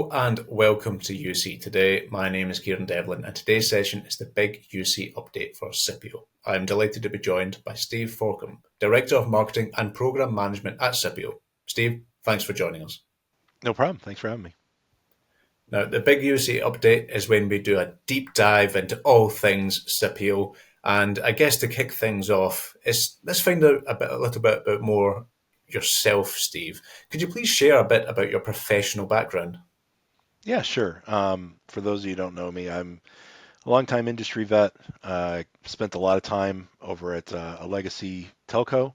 Hello and welcome to UC Today. My name is Kieran Devlin, and today's session is the big UC update for Scipio. I'm delighted to be joined by Steve Forcum, Director of Marketing and Program Management at Scipio. Steve, thanks for joining us. No problem. Thanks for having me. Now, the big UC update is when we do a deep dive into all things Scipio. And I guess to kick things off, let's find out a little bit about more yourself, Steve. Could you please share a bit about your professional background? Yeah, sure. For those of you who don't know me, I'm a longtime industry vet. Spent a lot of time over at a legacy telco,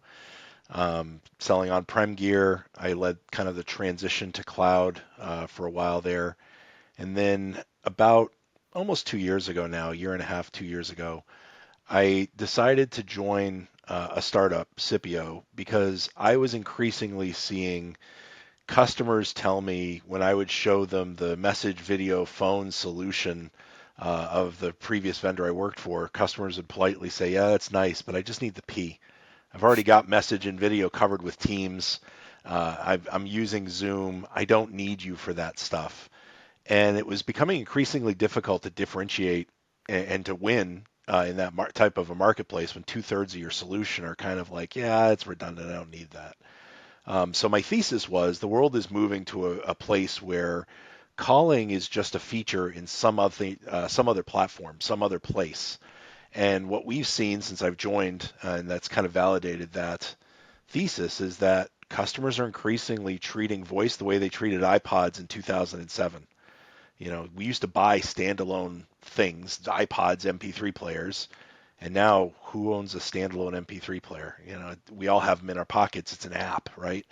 selling on-prem gear. I led kind of the transition to cloud for a while there. And then about almost 2 years ago now, a year and a half, 2 years ago, I decided to join a startup, Scipio, because I was increasingly seeing customers tell me when I would show them the message, video, phone solution of the previous vendor I worked for, customers would politely say, "Yeah, that's nice, but I just need the P. I've already got message and video covered with Teams. I'm using Zoom. I don't need you for that stuff." And it was becoming increasingly difficult to differentiate and to win in that type of a marketplace when two-thirds of your solution are kind of like, "Yeah, it's redundant. I don't need that." So my thesis was the world is moving to a place where calling is just a feature in some other platform, some other place. And what we've seen since I've joined, and that's kind of validated that thesis, is that customers are increasingly treating voice the way they treated iPods in 2007. We used to buy standalone things, iPods, MP3 players, and now who owns a standalone MP3 player? We all have them in our pockets. It's an app, right?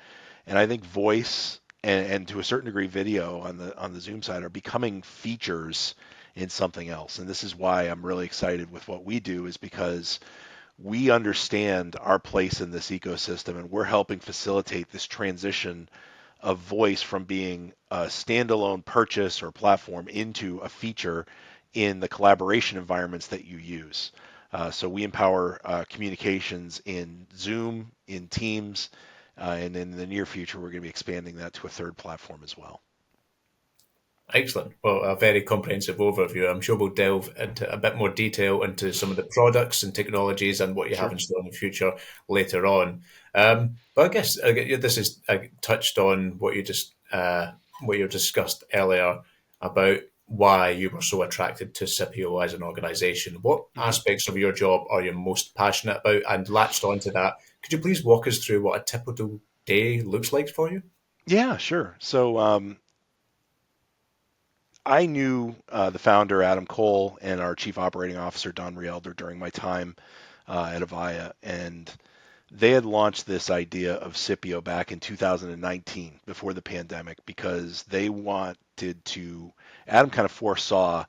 And I think voice and to a certain degree video on the Zoom side are becoming features in something else. And this is why I'm really excited with what we do, is because we understand our place in this ecosystem and we're helping facilitate this transition of voice from being a standalone purchase or platform into a feature in the collaboration environments that you use. So we empower communications in Zoom, in Teams, and in the near future, we're going to be expanding that to a third platform as well. Excellent. Well, a very comprehensive overview. I'm sure we'll delve into a bit more detail into some of the products and technologies and what you have Sure. in store in the future later on. But I guess this is touched on what you discussed earlier about why you were so attracted to Scipio as an organization. What hmm aspects of your job are you most passionate about? And latched onto that, could you please walk us through what a typical day looks like for you? Yeah, sure. So I knew the founder, Adam Cole, and our chief operating officer, Don Rielder, during my time at Avaya. And they had launched this idea of Scipio back in 2019 before the pandemic because they wanted to, Adam kind of foresaw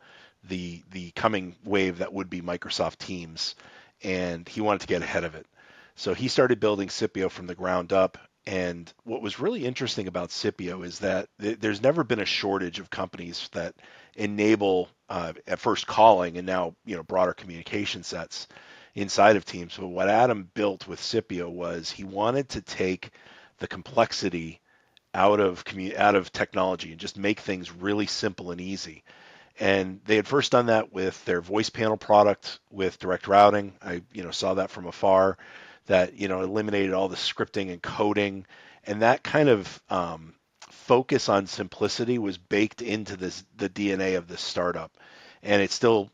the coming wave that would be Microsoft Teams, and he wanted to get ahead of it. So he started building Scipio from the ground up. And what was really interesting about Scipio is that there's never been a shortage of companies that enable at first calling and now broader communication sets inside of Teams. But what Adam built with Scipio was he wanted to take the complexity out of technology and just make things really simple and easy. And they had first done that with their voice panel product with direct routing. I saw that from afar, that eliminated all the scripting and coding, and that kind of focus on simplicity was baked into the DNA of this startup. And it still,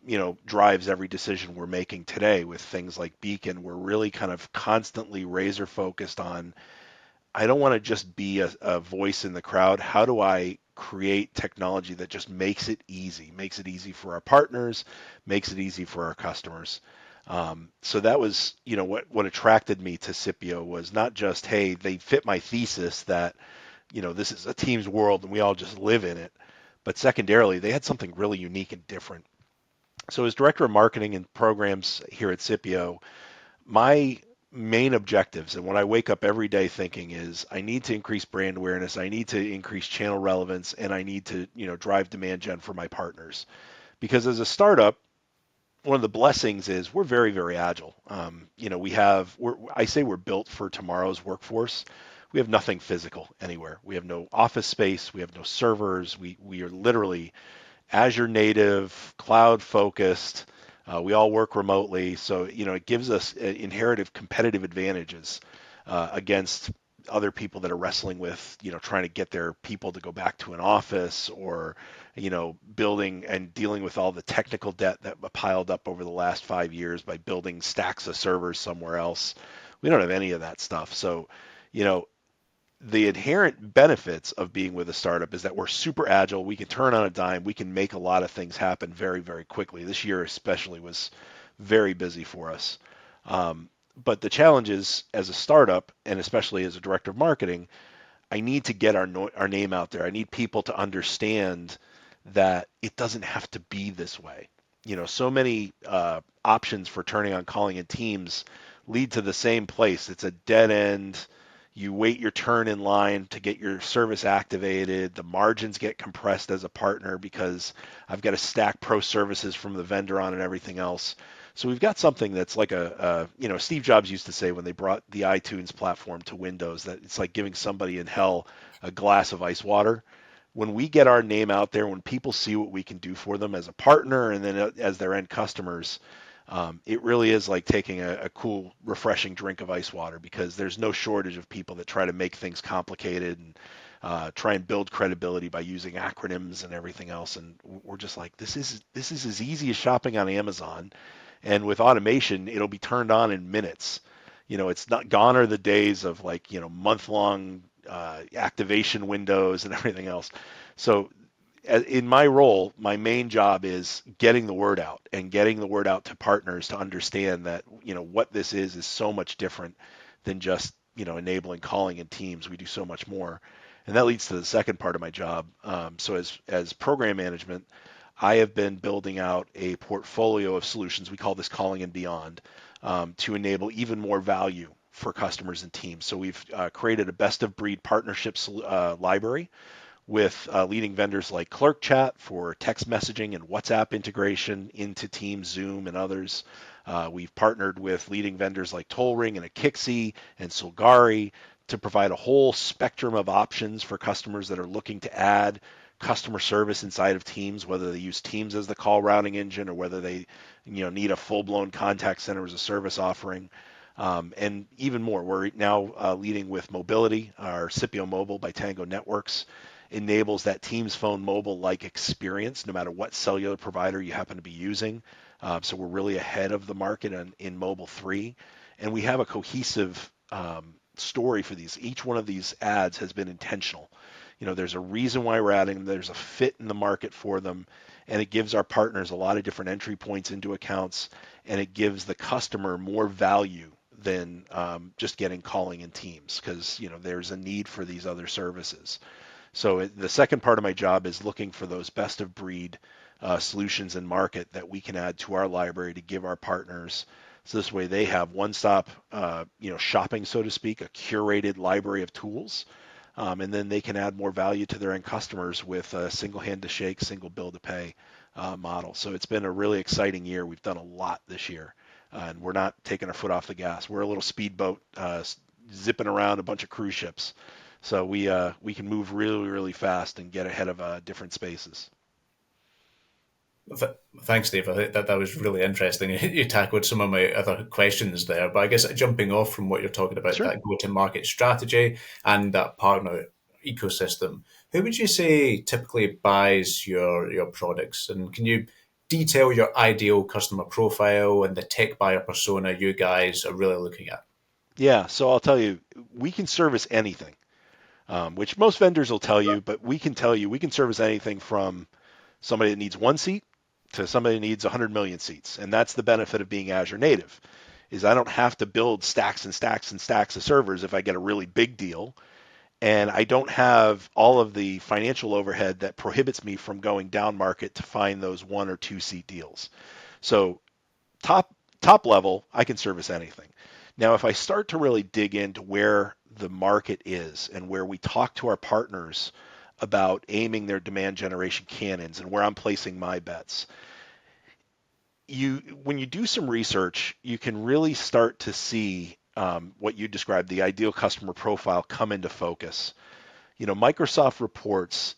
drives every decision we're making today with things like Beacon. We're really kind of constantly razor focused on, I don't want to just be a voice in the crowd. How do I create technology that just makes it easy for our partners, makes it easy for our customers? So that was, what attracted me to Scipio was not just, hey, they fit my thesis that, this is a team's world and we all just live in it, but secondarily, they had something really unique and different. So as director of marketing and programs here at Scipio, my main objectives and what I wake up every day thinking is I need to increase brand awareness, I need to increase channel relevance, and I need to, drive demand gen for my partners. Because as a startup, one of the blessings is we're very, very agile. I say we're built for tomorrow's workforce. we have nothing physical anywhere. We have no office space. We have no servers. We are literally Azure native, cloud focused. We all work remotely, so it gives us inherited competitive advantages against other people that are wrestling with trying to get their people to go back to an office, or building and dealing with all the technical debt that piled up over the last 5 years by building stacks of servers somewhere else. We don't have any of that stuff. So you know the inherent benefits of being with a startup is that we're super agile. We can turn on a dime. We can make a lot of things happen very, very quickly. This year especially was very busy for us. But the challenge is, as a startup, and especially as a director of marketing, I need to get our name out there. I need people to understand that it doesn't have to be this way. So many options for turning on calling in Teams lead to the same place. It's a dead end. You wait your turn in line to get your service activated. The margins get compressed as a partner because I've got to stack pro services from the vendor on and everything else. So we've got something that's like Steve Jobs used to say when they brought the iTunes platform to Windows, that it's like giving somebody in hell a glass of ice water. When we get our name out there, when people see what we can do for them as a partner and then as their end customers, it really is like taking a cool, refreshing drink of ice water, because there's no shortage of people that try to make things complicated and try and build credibility by using acronyms and everything else. And we're just like, this is as easy as shopping on Amazon, and with automation, it'll be turned on in minutes. It's not, gone are the days of like month-long activation windows and everything else. So in my role, my main job is getting the word out and getting the word out to partners to understand that, what this is so much different than just, enabling calling in Teams. We do so much more. And that leads to the second part of my job. So as program management, I have been building out a portfolio of solutions. We call this calling and beyond, to enable even more value for customers and teams. So we've created a best of breed partnerships library with leading vendors like ClerkChat for text messaging and WhatsApp integration into Teams, Zoom, and others. We've partnered with leading vendors like Tollring and Akixi and Solgari to provide a whole spectrum of options for customers that are looking to add customer service inside of Teams, whether they use Teams as the call routing engine or whether they need a full-blown contact center as a service offering. And even more, we're now leading with mobility. Our Scipio Mobile by Tango Networks enables that Teams Phone mobile-like experience, no matter what cellular provider you happen to be using. So we're really ahead of the market in Mobile 3. And we have a cohesive story for these. Each one of these ads has been intentional. There's a reason why we're adding them. There's a fit in the market for them. And it gives our partners a lot of different entry points into accounts. And it gives the customer more value than just getting calling in Teams, because there's a need for these other services. So the second part of my job is looking for those best of breed solutions in market that we can add to our library to give our partners. So this way they have one-stop, shopping, so to speak, a curated library of tools, and then they can add more value to their end customers with a single hand to shake, single bill to pay model. So it's been a really exciting year. We've done a lot this year, and we're not taking our foot off the gas. We're a little speedboat zipping around a bunch of cruise ships. So we can move really, really fast and get ahead of different spaces. Thanks, Dave. I think that was really interesting. You tackled some of my other questions there, but I guess jumping off from what you're talking about, Sure. that go-to-market strategy and that partner ecosystem, who would you say typically buys your products? And can you detail your ideal customer profile and the tech buyer persona you guys are really looking at? Yeah. So I'll tell you, we can service anything, which most vendors will tell you, but we can tell you we can service anything from somebody that needs one seat to somebody that needs 100 million seats. And that's the benefit of being Azure native, is I don't have to build stacks and stacks and stacks of servers if I get a really big deal. And I don't have all of the financial overhead that prohibits me from going down market to find those 1 or 2 seat deals. So top top level, I can service anything. Now, if I start to really dig into where the market is and where we talk to our partners about aiming their demand generation cannons and where I'm placing my bets, when you do some research, you can really start to see what you described, the ideal customer profile, come into focus. Microsoft reports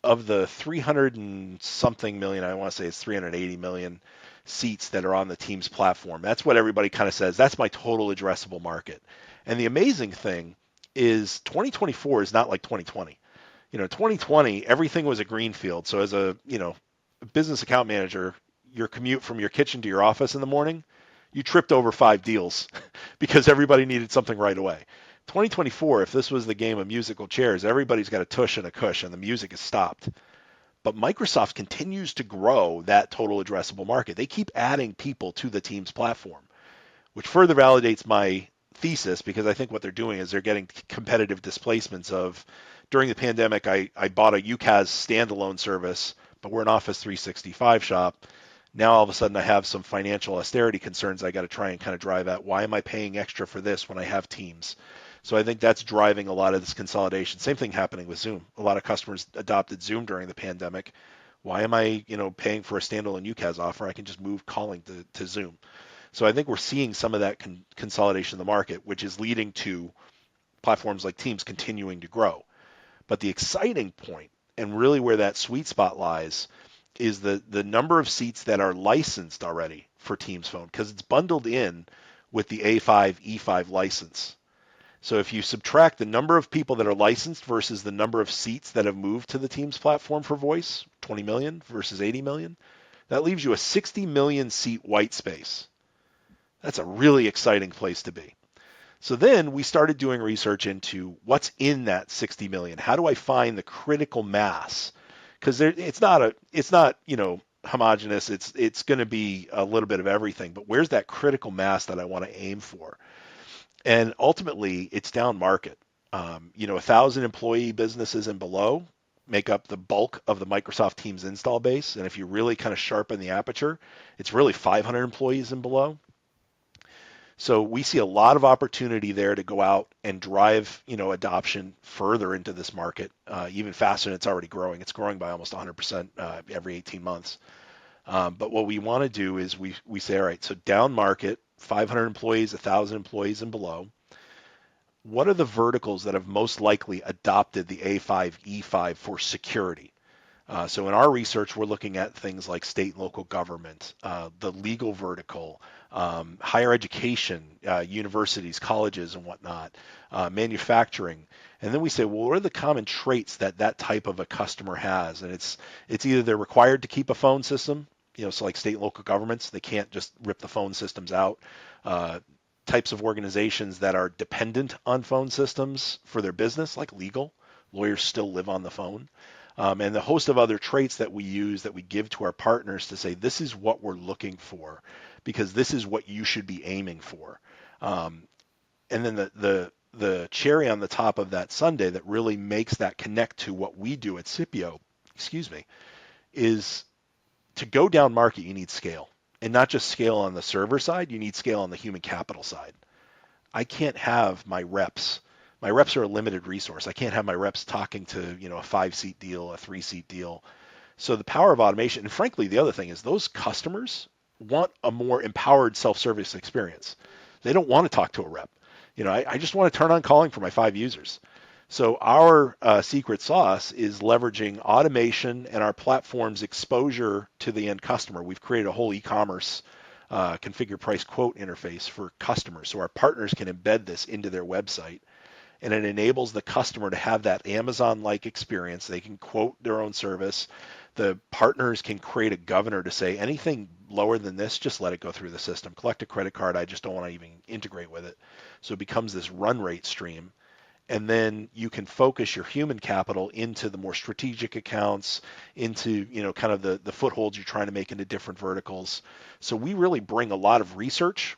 of the 300 and something million, I want to say it's 380 million seats that are on the Teams platform. That's what everybody kind of says. That's my total addressable market. And the amazing thing is 2024 is not like 2020. 2020, everything was a greenfield. So as a, business account manager, your commute from your kitchen to your office in the morning, you tripped over 5 deals because everybody needed something right away. 2024, if this was the game of musical chairs, everybody's got a tush and a cush, and the music has stopped. But Microsoft continues to grow that total addressable market. They keep adding people to the Teams platform, which further validates my thesis because I think what they're doing is they're getting competitive displacements of during the pandemic, I bought a UCaaS standalone service, but we're an Office 365 shop. Now all of a sudden I have some financial austerity concerns I got to try and kind of drive at. Why am I paying extra for this when I have Teams? So I think that's driving a lot of this consolidation. Same thing happening with Zoom. A lot of customers adopted Zoom during the pandemic. Why am I, paying for a standalone UCaaS offer? I can just move calling to Zoom. So I think we're seeing some of that consolidation in the market, which is leading to platforms like Teams continuing to grow. But the exciting point, and really where that sweet spot lies, is the number of seats that are licensed already for Teams Phone because it's bundled in with the A5 E5 license. So if you subtract the number of people that are licensed versus the number of seats that have moved to the Teams platform for voice, 20 million versus 80 million, that leaves you a 60 million seat white space. That's a really exciting place to be. So then we started doing research into what's in that 60 million. How do I find the critical mass? Because it's not homogenous. It's going to be a little bit of everything. But where's that critical mass that I want to aim for? And ultimately, it's down market. 1,000 employee businesses and below make up the bulk of the Microsoft Teams install base. And if you really kind of sharpen the aperture, it's really 500 employees and below. So we see a lot of opportunity there to go out and drive, adoption further into this market, even faster than it's already growing. It's growing by almost 100% every 18 months. But what we want to do is we say, all right, so down market, 500 employees, 1,000 employees and below. What are the verticals that have most likely adopted the A5, E5 for security? So in our research, we're looking at things like state and local government, the legal vertical, higher education, universities, colleges, and whatnot, manufacturing. And then we say, well, what are the common traits that that type of a customer has? And it's either they're required to keep a phone system, so like state and local governments, they can't just rip the phone systems out. Types of organizations that are dependent on phone systems for their business, like legal. Lawyers still live on the phone. And the host of other traits that we use that we give to our partners to say, this is what we're looking for, because this is what you should be aiming for. And then the cherry on the top of that sundae that really makes that connect to what we do at Scipio, is to go down market, you need scale. And not just scale on the server side, you need scale on the human capital side. I can't have my reps. My reps are a limited resource. I can't have my reps talking to, a 5-seat deal, a 3-seat deal. So the power of automation, and frankly, the other thing is those customers want a more empowered self-service experience. They don't want to talk to a rep. I just want to turn on calling for my 5 users. So our secret sauce is leveraging automation and our platform's exposure to the end customer. We've created a whole e-commerce configure price quote interface for customers. So our partners can embed this into their website, and it enables the customer to have that Amazon-like experience. They can quote their own service. The partners can create a governor to say anything lower than this, just let it go through the system. Collect a credit card. I just don't want to even integrate with it. So it becomes this run rate stream. And then you can focus your human capital into the more strategic accounts, into kind of the footholds you're trying to make into different verticals. So we really bring a lot of research,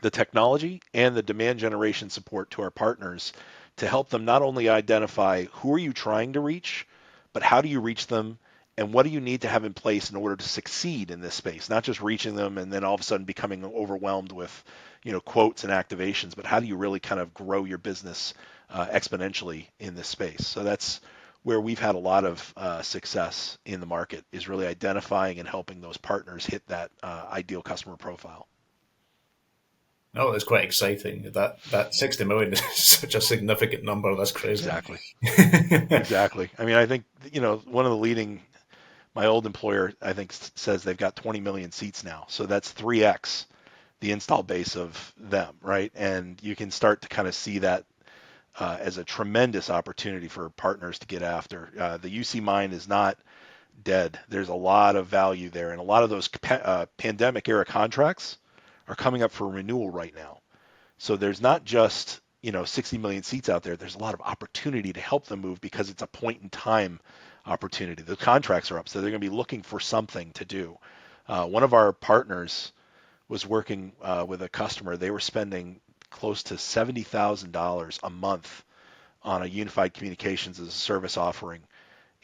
the technology, and the demand generation support to our partners to help them not only identify who are you trying to reach, but how do you reach them, and what do you need to have in place in order to succeed in this space? Not just reaching them and then all of a sudden becoming overwhelmed with quotes and activations, but how do you really kind of grow your business exponentially in this space? So that's where we've had a lot of success in the market, is really identifying and helping those partners hit that ideal customer profile. Oh, it's quite exciting. That 60 million is such a significant number. That's crazy. Exactly. Exactly. I mean, I think, one of the leading, my old employer, I think, says they've got 20 million seats now. So that's 3x the install base of them, right? And you can start to kind of see that as a tremendous opportunity for partners to get after. The UC mine is not dead. There's a lot of value there, and a lot of those pandemic era contracts are coming up for renewal right now. So there's not just 60 million seats out there. There's a lot of opportunity to help them move because it's a point in time opportunity. The contracts are up, so they're going to be looking for something to do. One of our partners was working with a customer. They were spending close to $70,000 a month on a unified communications as a service offering,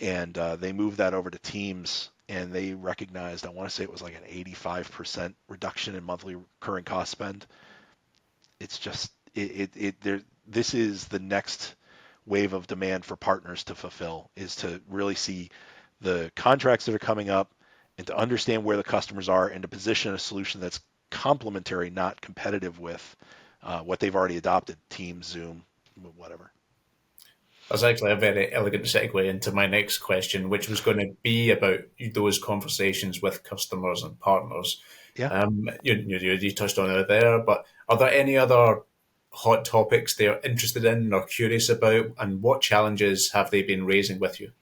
and they moved that over to Teams. And they recognized, I want to say it was like an 85% reduction in monthly recurring cost spend. It's just there. This is the next wave of demand for partners to fulfill, is to really see the contracts that are coming up and to understand where the customers are and to position a solution that's complementary, not competitive with what they've already adopted, Teams, Zoom, whatever. That's actually a very elegant segue into my next question, which was going to be about those conversations with customers and partners. Yeah. You touched on it there, but are there any other hot topics they're interested in or curious about, and what challenges have they been raising with you?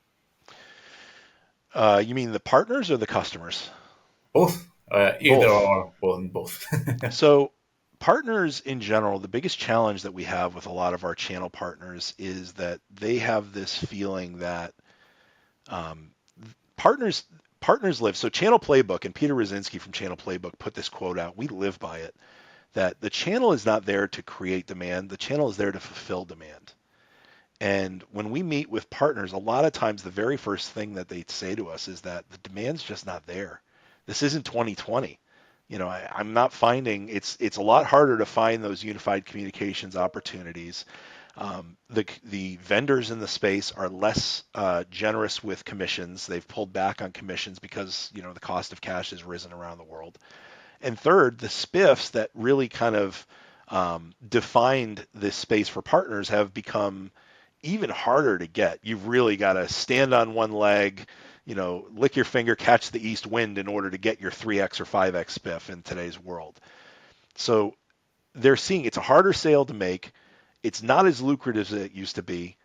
You mean the partners or the customers? Both, either Both. or, well, both. So partners in general, the biggest challenge that we have with a lot of our channel partners is that they have this feeling that um, partners partners live. So Channel Playbook and Peter Rosinski from Channel Playbook put this quote out. We live by it, that the channel is not there to create demand. The channel is there to fulfill demand. And when we meet with partners, a lot of times the very first thing that they say to us is that the demand's just not there. This isn't 2020. I'm not finding, it's a lot harder to find those unified communications opportunities. The vendors in the space are less generous with commissions. They've pulled back on commissions because the cost of cash has risen around the world. And third, the spiffs that really kind of defined this space for partners have become even harder to get. You've really got to stand on one leg, lick your finger, catch the east wind in order to get your 3x or 5x spiff in today's world. So they're seeing it's a harder sale to make. It's not as lucrative as it used to be.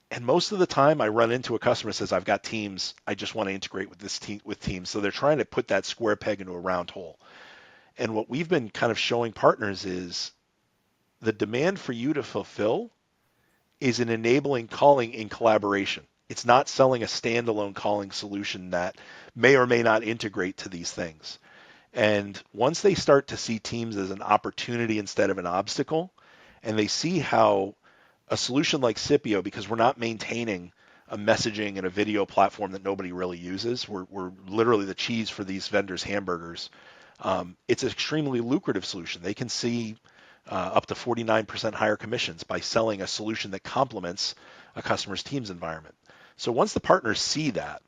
And most of the time I run into a customer that says, I've got Teams. I just want to integrate with with Teams. So they're trying to put that square peg into a round hole. And what we've been kind of showing partners is the demand for you to fulfill is an enabling calling in collaboration. It's not selling a standalone calling solution that may or may not integrate to these things. And once they start to see Teams as an opportunity instead of an obstacle, and they see how a solution like Scipio, because we're not maintaining a messaging and a video platform that nobody really uses, we're literally the cheese for these vendors' hamburgers. It's an extremely lucrative solution. They can see up to 49% higher commissions by selling a solution that complements a customer's Teams environment. So once the partners see that,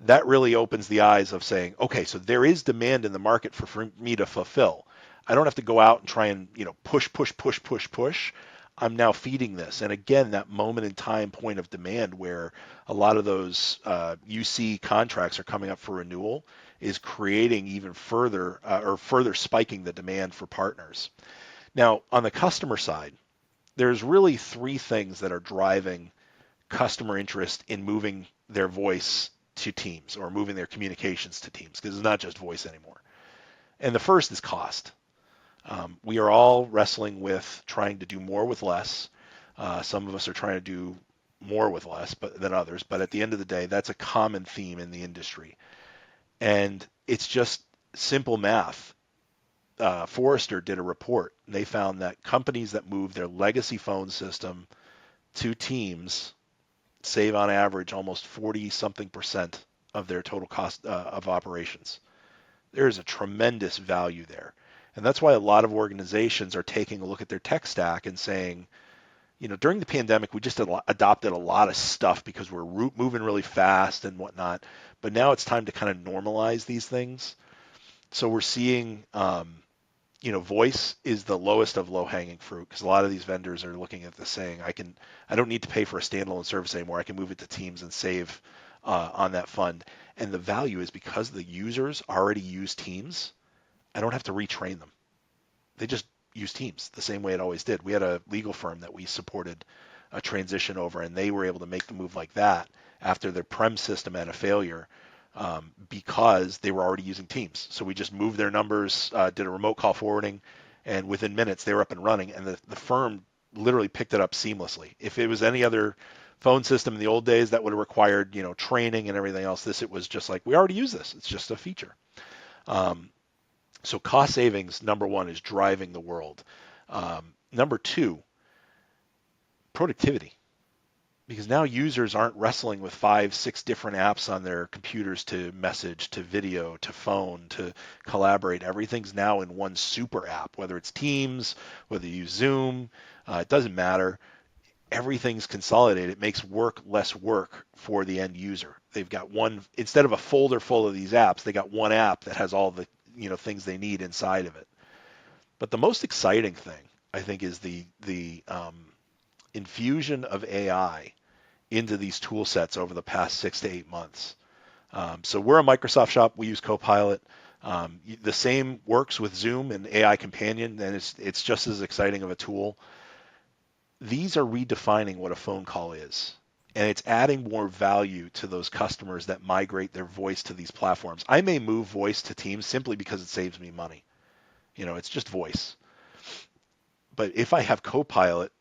that really opens the eyes of saying, okay, so there is demand in the market for me to fulfill. I don't have to go out and try and push, push, push, push, push. I'm now feeding this. And again, that moment in time point of demand where a lot of those UC contracts are coming up for renewal is creating even further or further spiking the demand for partners. Now, on the customer side, there's really three things that are driving customer interest in moving their voice to Teams or moving their communications to Teams, because it's not just voice anymore. And the first is cost. We are all wrestling with trying to do more with less. Some of us are trying to do more with less than others, but at the end of the day, that's a common theme in the industry. And it's just simple math. Forrester did a report. And they found that companies that move their legacy phone system to Teams save on average almost 40 something percent of their total cost of operations. There is a tremendous value there. And that's why a lot of organizations are taking a look at their tech stack and saying, during the pandemic, we just adopted a lot of stuff because we're moving really fast and whatnot. But now it's time to kind of normalize these things. So we're seeing voice is the lowest of low hanging fruit because a lot of these vendors are looking at this saying, I don't need to pay for a standalone service anymore. I can move it to Teams and save on that fund. And the value is because the users already use Teams, I don't have to retrain them. They just use Teams the same way it always did. We had a legal firm that we supported a transition over, and they were able to make the move like that after their prem system had a failure because they were already using Teams. So we just moved their numbers, did a remote call forwarding, and within minutes they were up and running. And the firm literally picked it up seamlessly. If it was any other phone system in the old days, that would have required training and everything else. It was just like we already use this. It's just a feature. Um, so cost savings, number one, is driving the world. Number two, productivity. Because now users aren't wrestling with 5, 6 different apps on their computers to message, to video, to phone, to collaborate. Everything's now in one super app, whether it's Teams, whether you use Zoom, it doesn't matter. Everything's consolidated. It makes work less work for the end user. They've got one, instead of a folder full of these apps, they got one app that has all the things they need inside of it. But the most exciting thing, I think, is the infusion of AI into these tool sets over the past 6 to 8 months. So we're a Microsoft shop. We use Copilot. The same works with Zoom and AI Companion, and it's just as exciting of a tool. These are redefining what a phone call is, and it's adding more value to those customers that migrate their voice to these platforms. I may move voice to Teams simply because it saves me money. It's just voice. But if I have Copilot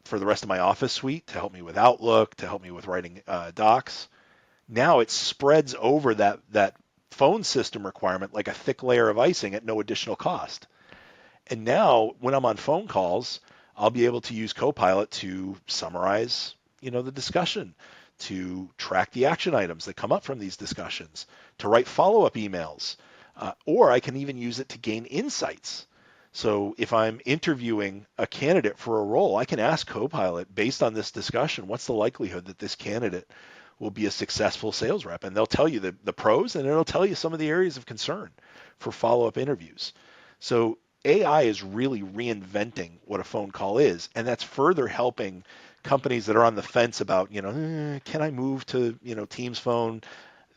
for the rest of my Office suite to help me with Outlook, to help me with writing docs, now it spreads over that phone system requirement like a thick layer of icing at no additional cost. And now when I'm on phone calls, I'll be able to use Copilot to summarize, the discussion, to track the action items that come up from these discussions, to write follow-up emails, or I can even use it to gain insights. So if I'm interviewing a candidate for a role, I can ask Copilot, based on this discussion, what's the likelihood that this candidate will be a successful sales rep? And they'll tell you the pros, and it'll tell you some of the areas of concern for follow-up interviews. So AI is really reinventing what a phone call is, and that's further helping companies that are on the fence about, can I move to, Teams phone?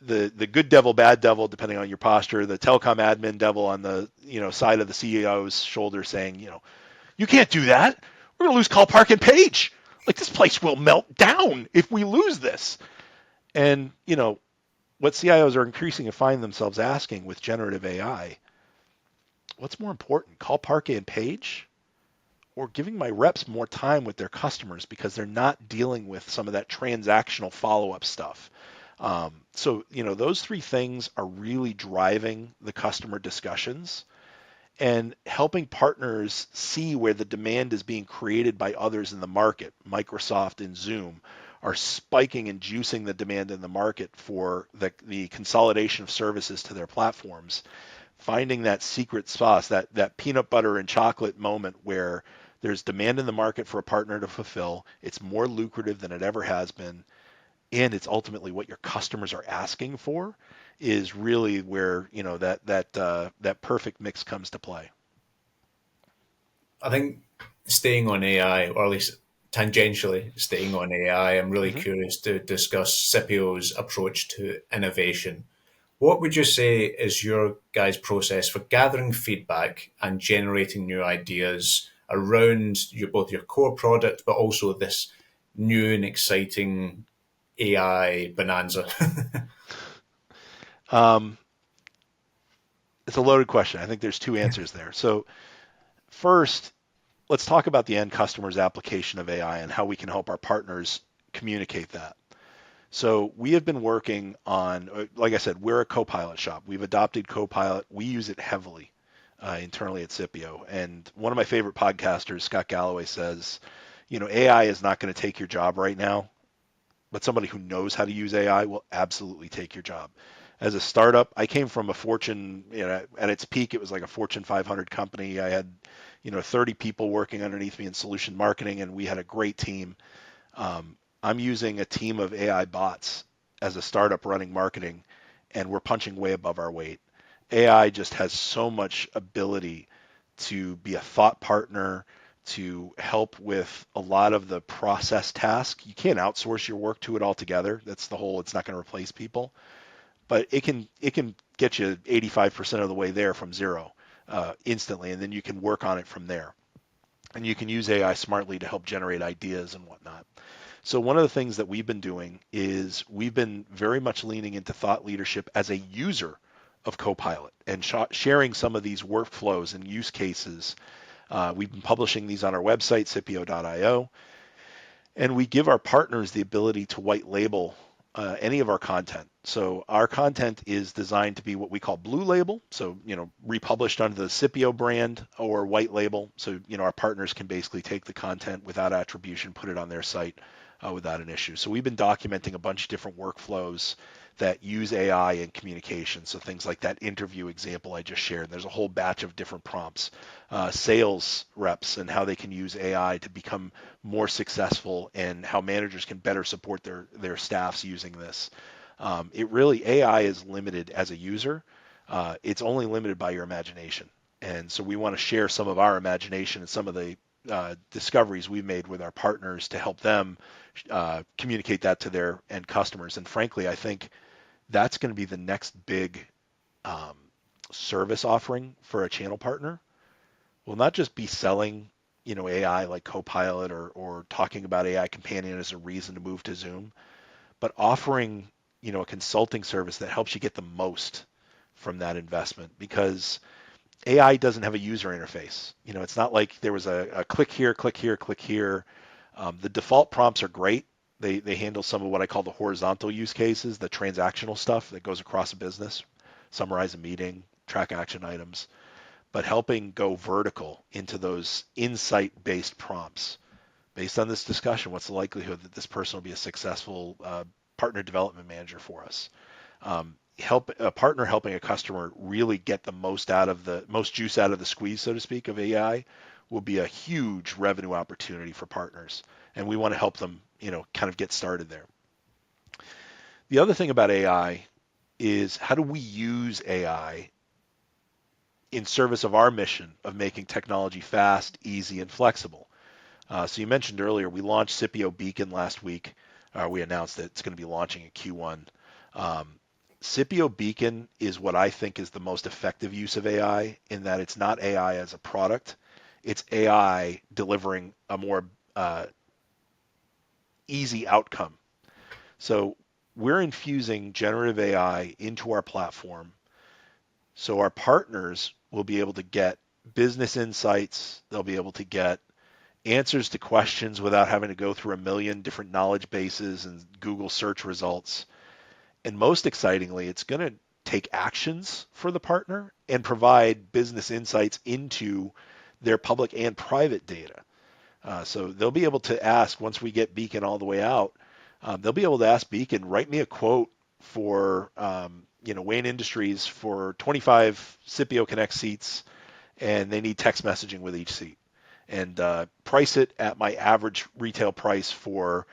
The good devil, bad devil, depending on your posture, the telecom admin devil on the side of the CEO's shoulder saying, you can't do that. We're gonna lose call park and page. Like this place will melt down if we lose this. And what CIOs are increasingly find themselves asking with generative AI, what's more important, call park and page, or giving my reps more time with their customers because they're not dealing with some of that transactional follow-up stuff. So those three things are really driving the customer discussions and helping partners see where the demand is being created by others in the market. Microsoft and Zoom are spiking and juicing the demand in the market for the consolidation of services to their platforms, finding that secret sauce, that peanut butter and chocolate moment where there's demand in the market for a partner to fulfill. It's more lucrative than it ever has been, and it's ultimately what your customers are asking for is really where that perfect mix comes to play. I think staying on AI, or at least tangentially staying on AI, I'm really hmm curious to discuss Scipio's approach to innovation. What would you say is your guys' process for gathering feedback and generating new ideas around both your core product, but also this new and exciting AI bonanza? Um, it's a loaded question. I think there's two answers there. So first, let's talk about the end customer's application of AI and how we can help our partners communicate that. So we have been working on, like I said, we're a Copilot shop. We've adopted Copilot. We use it heavily internally at Scipio. And one of my favorite podcasters, Scott Galloway, says, AI is not going to take your job right now, but somebody who knows how to use AI will absolutely take your job. As a startup, I came from a Fortune, at its peak, it was like a Fortune 500 company. I had, 30 people working underneath me in solution marketing, and we had a great team. I'm using a team of AI bots as a startup running marketing, and we're punching way above our weight. AI just has so much ability to be a thought partner, to help with a lot of the process tasks. You can't outsource your work to it altogether. That's the whole, it's not going to replace people, but it can get you 85% of the way there from zero instantly, and then you can work on it from there. And you can use AI smartly to help generate ideas and whatnot. So one of the things that we've been doing is we've been very much leaning into thought leadership as a user of Copilot and sharing some of these workflows and use cases. We've been publishing these on our website, Cyppio.io, and we give our partners the ability to white label any of our content. So our content is designed to be what we call blue label, so republished under the Scipio brand, or white label. So our partners can basically take the content without attribution, put it on their site without an issue. So we've been documenting a bunch of different workflows that use AI in communication. So things like that interview example I just shared. There's a whole batch of different prompts. Sales reps and how they can use AI to become more successful, and how managers can better support their staffs using this. AI is limited as a user. It's only limited by your imagination. And so we want to share some of our imagination and some of the discoveries we've made with our partners to help them communicate that to their end customers. And frankly, I think that's going to be the next big um, service offering for a channel partner. Will not just be selling, AI like Copilot, or talking about AI Companion as a reason to move to Zoom, but offering, a consulting service that helps you get the most from that investment, because AI doesn't have a user interface. It's not like there was a click here, click here, click here. The default prompts are great. They handle some of what I call the horizontal use cases, the transactional stuff that goes across a business, summarize a meeting, track action items, but helping go vertical into those insight-based prompts. Based on this discussion, what's the likelihood that this person will be a successful partner development manager for us? Help a partner helping a customer really get the most juice out of the squeeze, so to speak, of AI will be a huge revenue opportunity for partners, and we want to help them, kind of get started there. The other thing about AI is, how do we use AI in service of our mission of making technology fast, easy, and flexible? So you mentioned earlier we launched Scipio Beacon last week. We announced that it's going to be launching in Q1. Scipio Beacon is what I think is the most effective use of AI, in that it's not AI as a product, it's AI delivering a more easy outcome. So we're infusing generative AI into our platform, so our partners will be able to get business insights, they'll be able to get answers to questions without having to go through a million different knowledge bases and Google search results. And most excitingly, it's going to take actions for the partner and provide business insights into their public and private data. So they'll be able to ask, once we get Beacon all the way out, they'll be able to ask Beacon, write me a quote for Wayne Industries for 25 Scipio Connect seats, and they need text messaging with each seat, and price it at my average retail price for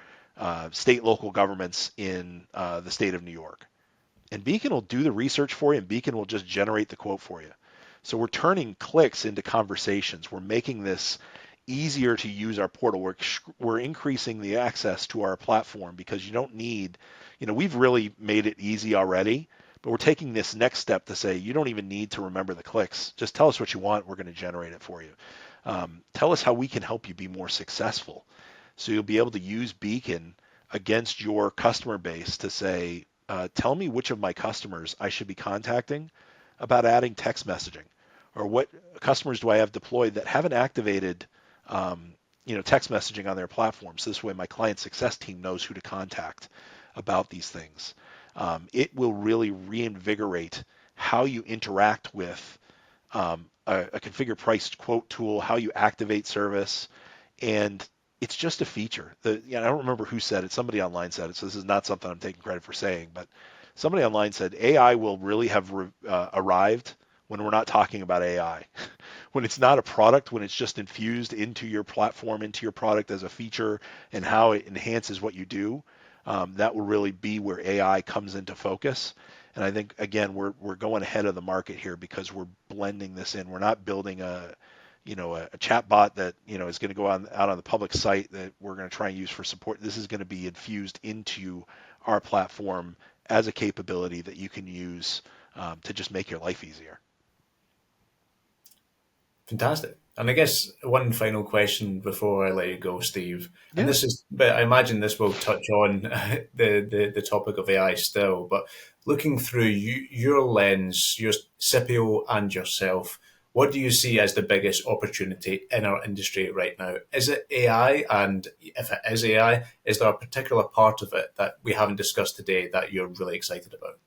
state local governments in the state of New York. And Beacon will do the research for you, and Beacon will just generate the quote for you. So we're turning clicks into conversations. We're making this easier to use our portal. We're increasing the access to our platform, because you don't need, we've really made it easy already, but we're taking this next step to say you don't even need to remember the clicks. Just tell us what you want. We're going to generate it for you. Tell us how we can help you be more successful. So you'll be able to use Beacon against your customer base to say, tell me which of my customers I should be contacting about adding text messaging, or what customers do I have deployed that haven't activated text messaging on their platform. So this way my client success team knows who to contact about these things. It will really reinvigorate how you interact with a configure price quote tool, how you activate service, and it's just a feature. I don't remember who said it. Somebody online said it, so this is not something I'm taking credit for saying, but somebody online said AI will really have arrived when we're not talking about AI. When it's not a product, when it's just infused into your platform, into your product as a feature, and how it enhances what you do, that will really be where AI comes into focus. And I think again we're going ahead of the market here because we're blending this in. We're not building a chat bot that is going to go out on the public site that we're going to try and use for support. This is going to be infused into our platform as a capability that you can use to just make your life easier. Fantastic. And I guess one final question before I let you go, Steve. And Yeah. this is, but I imagine this will touch on the topic of AI still. But looking through your lens, your Scipio and yourself, what do you see as the biggest opportunity in our industry right now? Is it AI? And if it is AI, is there a particular part of it that we haven't discussed today that you're really excited about?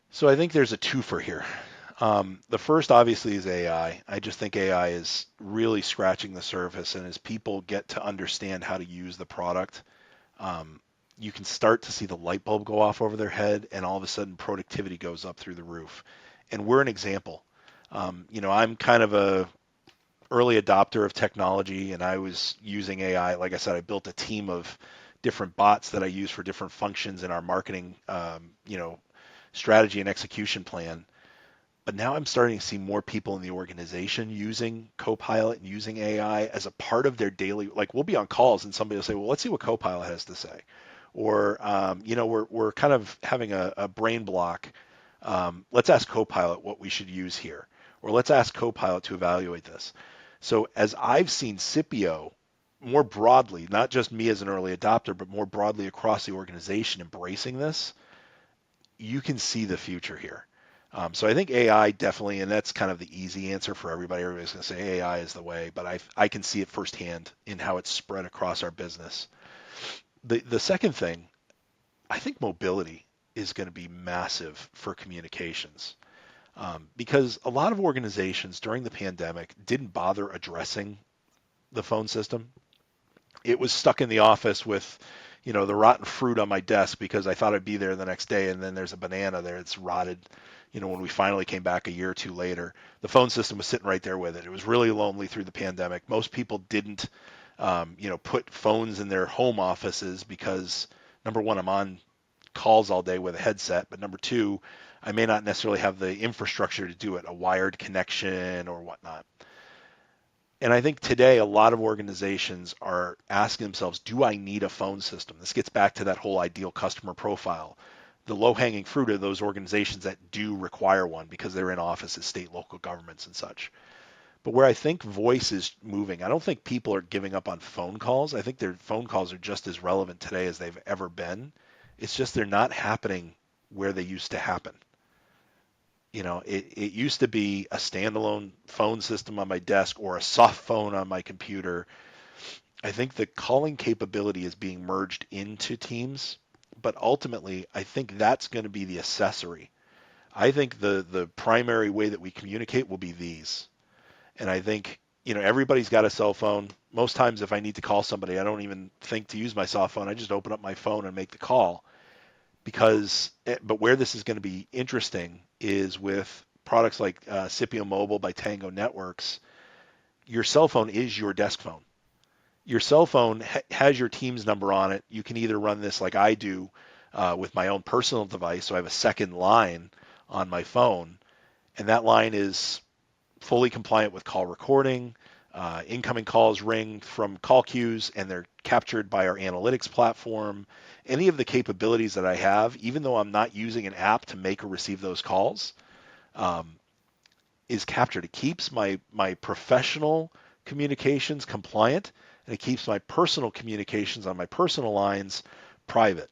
So I think there's a twofer here. The first obviously is AI. I just think AI is really scratching the surface, and as people get to understand how to use the product, um, you can start to see the light bulb go off over their head, and all of a sudden productivity goes up through the roof. And we're an example. I'm kind of a early adopter of technology, and I was using AI. Like I said, I built a team of different bots that I use for different functions in our marketing, strategy and execution plan. But now I'm starting to see more people in the organization using Copilot and using AI as a part of their daily. Like we'll be on calls and somebody will say, "Well, let's see what Copilot has to say," or we're kind of having a brain block. Let's ask Copilot what we should use here, or let's ask Copilot to evaluate this. So as I've seen Scipio more broadly, not just me as an early adopter, but more broadly across the organization embracing this, you can see the future here. So I think AI definitely, and that's kind of the easy answer for everybody. Everybody's going to say AI is the way, but I can see it firsthand in how it's spread across our business. The second thing, I think mobility is going to be massive for communications because a lot of organizations during the pandemic didn't bother addressing the phone system. It was stuck in the office with the rotten fruit on my desk because I thought I'd be there the next day, and then there's a banana there that's rotted. When we finally came back a year or two later, the phone system was sitting right there with it. It was really lonely through the pandemic. Most people didn't, put phones in their home offices because number one, I'm on calls all day with a headset, but number two, I may not necessarily have the infrastructure to do it, a wired connection or whatnot. And I think today a lot of organizations are asking themselves, do I need a phone system? This gets back to that whole ideal customer profile. The low hanging fruit are those organizations that do require one because they're in offices, state, local governments, and such. But where I think voice is moving, I don't think people are giving up on phone calls. I think their phone calls are just as relevant today as they've ever been. It's just they're not happening where they used to happen. It used to be a standalone phone system on my desk or a soft phone on my computer. I think the calling capability is being merged into Teams, but ultimately, I think that's going to be the accessory. I think the primary way that we communicate will be these. And I think, everybody's got a cell phone. Most times, if I need to call somebody, I don't even think to use my soft phone. I just open up my phone and make the call but where this is going to be interesting is with products like Scipio Mobile by Tango Networks. Your cell phone is your desk phone. Your cell phone has your Teams number on it. You can either run this like I do with my own personal device, so I have a second line on my phone, and that line is fully compliant with call recording. Incoming calls ring from call queues and they're captured by our analytics platform. Any of the capabilities that I have, even though I'm not using an app to make or receive those calls, um, is captured. It keeps my professional communications compliant, and it keeps my personal communications on my personal lines private.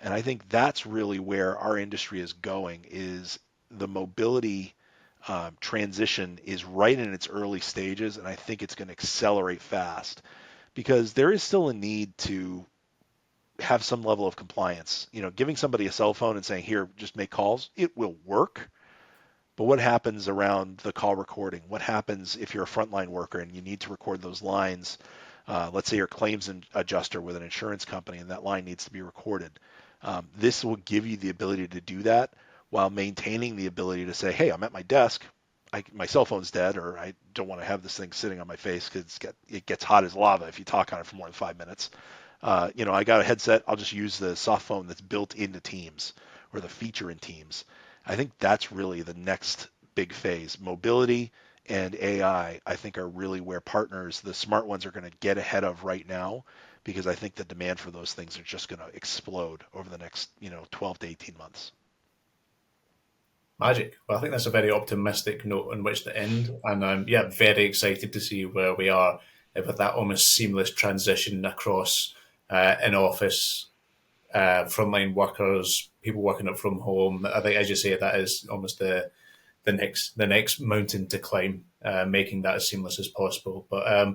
And I think that's really where our industry is going. Is the mobility transition is right in its early stages, and I think it's going to accelerate fast because there is still a need to have some level of compliance. Giving somebody a cell phone and saying, "Here, just make calls," it will work. But what happens around the call recording? What happens if you're a frontline worker and you need to record those lines? Let's say you're a claims adjuster with an insurance company and that line needs to be recorded. This will give you the ability to do that while maintaining the ability to say, hey, I'm at my desk. My cell phone's dead, or I don't want to have this thing sitting on my face because it gets hot as lava if you talk on it for more than 5 minutes. I got a headset. I'll just use the soft phone that's built into Teams, or the feature in Teams. I think that's really the next big phase. Mobility and AI, I think, are really where partners, the smart ones, are going to get ahead of right now, because I think the demand for those things are just going to explode over the next 12 to 18 months. Magic. Well, I think that's a very optimistic note on which to end, and I'm very excited to see where we are with that almost seamless transition across in office, frontline workers, people working it from home. I think, as you say, that is almost the next mountain to climb, making that as seamless as possible. But I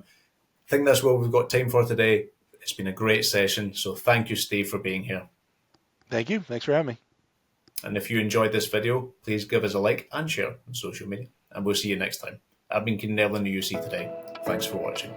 think that's what we've got time for today. It's been a great session, so thank you, Steve, for being here. Thank you. Thanks for having me. And if you enjoyed this video, please give us a like and share on social media. And we'll see you next time. I've been Kieran, Devlin, UC today. Thanks for watching.